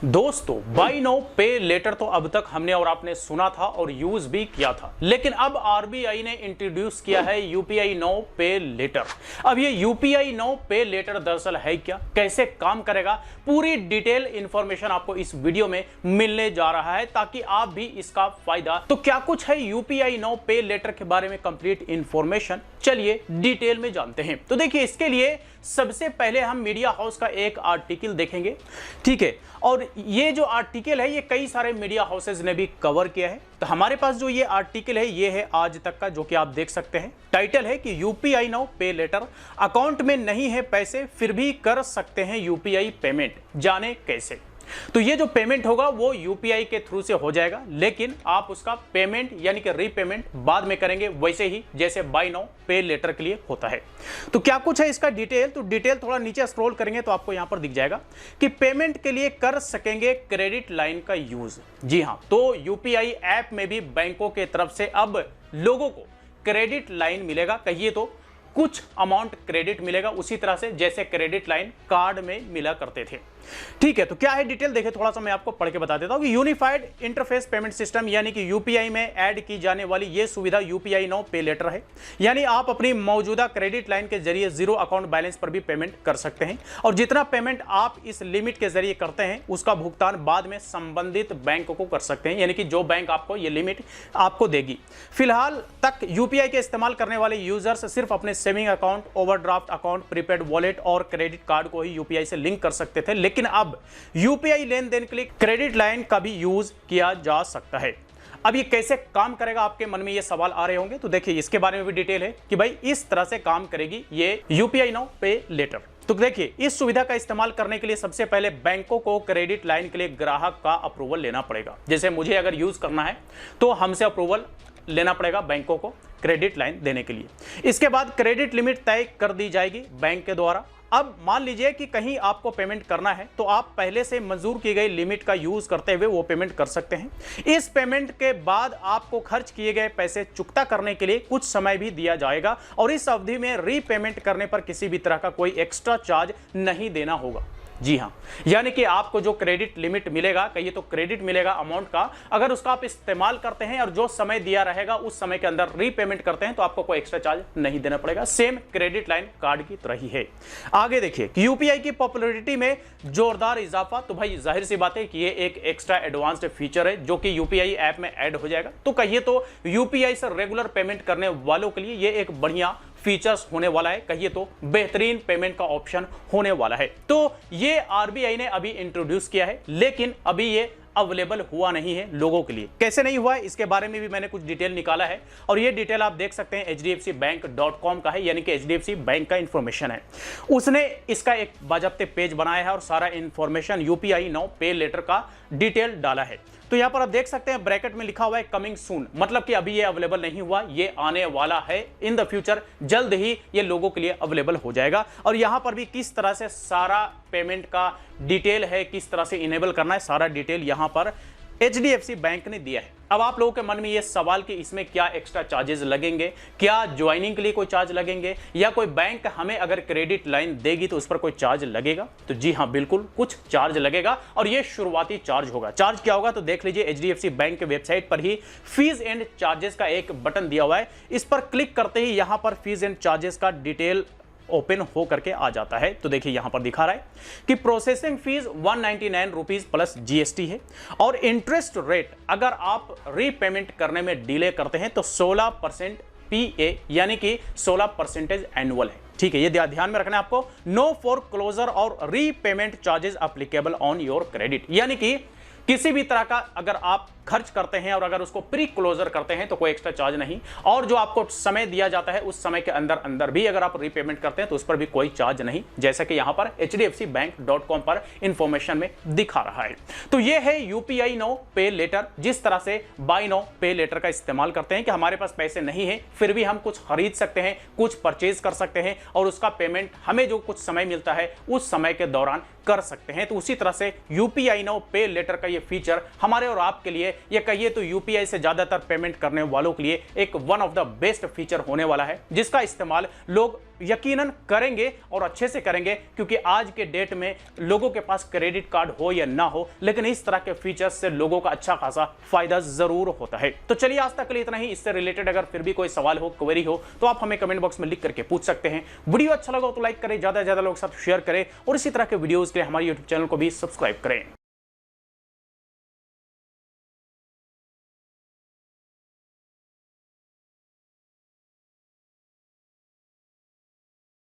दोस्तों bye now पे letter तो अब तक हमने और आपने सुना था और यूज भी किया था, लेकिन अब आरबीआई ने इंट्रोड्यूस किया है यूपीआई नाउ पे लेटर। अब ये यूपीआई नाउ पे लेटर दरअसल है क्या, कैसे काम करेगा, पूरी डिटेल इंफॉर्मेशन आपको इस वीडियो में मिलने जा रहा है ताकि आप भी इसका फायदा। तो क्या कुछ है यूपीआई नाउ पे लेटर के बारे में कंप्लीट इंफॉर्मेशन, चलिए डिटेल में जानते हैं। तो देखिए, इसके लिए सबसे पहले हम मीडिया हाउस का एक आर्टिकल देखेंगे, ठीक है। और ये जो आर्टिकल है ये कई सारे मीडिया हाउसेज ने भी कवर किया है। तो हमारे पास जो ये आर्टिकल है ये है आज तक का, जो कि आप देख सकते हैं। टाइटल है कि यूपीआई नाउ पे लेटर, अकाउंट में नहीं है पैसे फिर भी कर सकते हैं यूपीआई पेमेंट, जाने कैसे। तो ये जो पेमेंट होगा वो यूपीआई के थ्रू से हो जाएगा, लेकिन आप उसका पेमेंट यानी कि रीपेमेंट बाद में करेंगे, वैसे ही जैसे बाय नाउ पे लेटर के लिए होता है। तो क्या कुछ है इसका डिटेल, तो डिटेल थोड़ा नीचे स्क्रॉल करेंगे तो आपको यहां पर दिख जाएगा कि पेमेंट के लिए कर सकेंगे क्रेडिट लाइन का यूज। जी हां, तो यूपीआई ऐप में भी बैंकों के तरफ से अब लोगों को क्रेडिट लाइन मिलेगा, कहिए तो कुछ अमाउंट क्रेडिट मिलेगा, उसी तरह से जैसे क्रेडिट लाइन कार्ड में मिला करते थे, ठीक है। तो क्या है डिटेल, देखिए थोड़ा सा मैं आपको पढ़ के बता देता हूं कि यूनिफाइड इंटरफेस पेमेंट सिस्टम यानी कि यूपीआई में ऐड की जाने वाली यह सुविधा यूपीआई नाउ पे लेटर है। यानी आप अपनी मौजूदा क्रेडिट लाइन के जरिए जीरो अकाउंट बैलेंस पर भी पेमेंट कर सकते हैं, और जितना पेमेंट आप इस लिमिट के जरिए करते हैं उसका भुगतान बाद में संबंधित बैंक को कर सकते हैं, यानी कि जो बैंक आपको यह लिमिट आपको देगी। फिलहाल तक यूपीआई के इस्तेमाल करने वाले यूजर्स सिर्फ अपने saving account, overdraft account, prepaid wallet और क्रेडिट कार्ड को ही यूपीआई से लिंक कर सकते थे, लेकिन अब यूपीआई लेन देन के लिए क्रेडिट लाइन का भी यूज किया जा सकता है। अब ये कैसे काम करेगा, आपके मन में ये सवाल आ रहे होंगे। तो देखिए, इसके बारे में भी डिटेल है कि भाई इस तरह से काम करेगी ये यूपीआई नाउ पे लेटर। तो देखिए, इस सुविधा का इस्तेमाल करने के लिए सबसे पहले बैंकों को क्रेडिट लाइन के लिए ग्राहक का अप्रूवल लेना पड़ेगा। जैसे मुझे अगर यूज करना है तो हमसे अप्रूवल लेना पड़ेगा बैंकों को क्रेडिट लाइन देने के लिए। इसके बाद क्रेडिट लिमिट तय कर दी जाएगी बैंक के द्वारा। अब मान लीजिए कि कहीं आपको पेमेंट करना है तो आप पहले से मंजूर की गई लिमिट का यूज करते हुए वो पेमेंट कर सकते हैं। इस पेमेंट के बाद आपको खर्च किए गए पैसे चुकता करने के लिए कुछ समय भी दिया जाएगा, और इस अवधि में रीपेमेंट करने पर किसी भी तरह का कोई एक्स्ट्रा चार्ज नहीं देना होगा। जी हां, यानी कि आपको जो क्रेडिट लिमिट मिलेगा, कहिए तो क्रेडिट मिलेगा अमाउंट का, अगर उसका आप इस्तेमाल करते हैं और जो समय दिया रहेगा उस समय के अंदर रीपेमेंट करते हैं तो आपको कोई एक्स्ट्रा चार्ज नहीं देना पड़ेगा। सेम क्रेडिट लाइन कार्ड की तरह ही है। आगे देखिए, यूपीआई की पॉपुलैरिटी में जोरदार इजाफा। तो भाई जाहिर सी बात है कि ये एक एक्स्ट्रा एडवांस्ड फीचर है जो कि यूपीआई ऐप में ऐड हो जाएगा। तो कहिए तो यूपीआई से रेगुलर पेमेंट करने वालों के लिए ये एक बढ़िया फीचर्स होने वाला है, कहिए तो बेहतरीन पेमेंट का ऑप्शन होने वाला है। तो ये आरबीआई ने अभी इंट्रोड्यूस किया है, लेकिन अभी ये अवेलेबल हुआ नहीं है लोगों के लिए। कैसे नहीं हुआ है इसके बारे में भी मैंने कुछ डिटेल निकाला है, और ये डिटेल आप देख सकते हैं hdfcbank.com का है, यानी कि एचडीएफसी बैंक का इंफॉर्मेशन है। उसने इसका एक बाजाबते पेज बनाया है और सारा इंफॉर्मेशन यूपीआई नाउ पे लेटर का डिटेल डाला है। तो यहां पर आप देख सकते हैं ब्रैकेट में लिखा हुआ है कमिंग सून, मतलब कि अभी ये अवेलेबल नहीं हुआ, ये आने वाला है इन द फ्यूचर, जल्द ही ये लोगों के लिए अवेलेबल हो जाएगा। और यहां पर भी किस तरह से सारा पेमेंट का डिटेल है, किस तरह से इनेबल करना है, सारा डिटेल यहां पर एचडीएफसी बैंक ने दिया है। अब आप लोगों के मन में ये सवाल कि इसमें क्या एक्स्ट्रा चार्जेस लगेंगे, क्या ज्वाइनिंग के लिए कोई चार्ज लगेंगे, या कोई बैंक हमें अगर क्रेडिट लाइन देगी तो उस पर कोई चार्ज लगेगा। तो जी हां, बिल्कुल कुछ चार्ज लगेगा, और ये शुरुआती चार्ज होगा। चार्ज क्या होगा तो देख लीजिए, एचडीएफसी बैंक के वेबसाइट पर ही फीस एंड चार्जेस का एक बटन दिया हुआ है। इस पर क्लिक करते ही यहां पर फीस एंड चार्जेस का डिटेल ओपन हो करके आ जाता है। तो देखिए, यहां पर दिखा रहा है कि processing fees 199 rupees plus GST है, और इंटरेस्ट रेट अगर आप रीपेमेंट करने में डिले करते हैं तो 16% पीए यानी कि 16% एनुअल है, ठीक है। ये ध्यान में रखना है आपको। नो फॉर क्लोजर और repayment charges applicable on your credit, यानी कि किसी भी तरह का अगर आप खर्च करते हैं और अगर उसको प्री क्लोजर करते हैं तो कोई एक्स्ट्रा चार्ज नहीं, और जो आपको समय दिया जाता है उस समय के अंदर अंदर भी अगर आप रीपेमेंट करते हैं तो उस पर भी कोई चार्ज नहीं, जैसा कि यहां पर hdfcbank.com पर इंफॉर्मेशन में दिखा रहा है। तो ये है यूपीआई नाउ पे लेटर, जिस तरह से बाय नाउ पे लेटर का इस्तेमाल करते हैं कि हमारे पास पैसे नहीं है फिर भी हम कुछ खरीद सकते हैं, कुछ परचेज कर सकते हैं, और उसका पेमेंट हमें जो कुछ समय मिलता है उस समय के दौरान कर सकते हैं। तो उसी तरह से यूपीआई नाउ पे लेटर का ये फीचर हमारे और आपके लिए, ये कहिए तो यूपीआई से ज्यादातर पेमेंट करने वालों के लिए एक one of the best feature होने वाला है, जिसका इस्तेमाल लोग यकीनन करेंगे और अच्छे से करेंगे, क्योंकि आज के डेट में लोगों के पास क्रेडिट कार्ड हो या ना हो, लेकिन इस तरह के फीचर्स से लोगों का अच्छा खासा फायदा जरूर होता है। तो चलिए आज तक के लिए इतना ही। इससे रिलेटेड अगर फिर भी कोई सवाल हो, क्वेरी हो, तो आप हमें कमेंट बॉक्स में लिख करके पूछ सकते हैं। वीडियो अच्छा लगा तो लाइक करें, ज्यादा से ज्यादा लोगों के साथ शेयर करें और इसी तरह के वीडियोस के लिए हमारे यूट्यूब चैनल को भी सब्सक्राइब करें।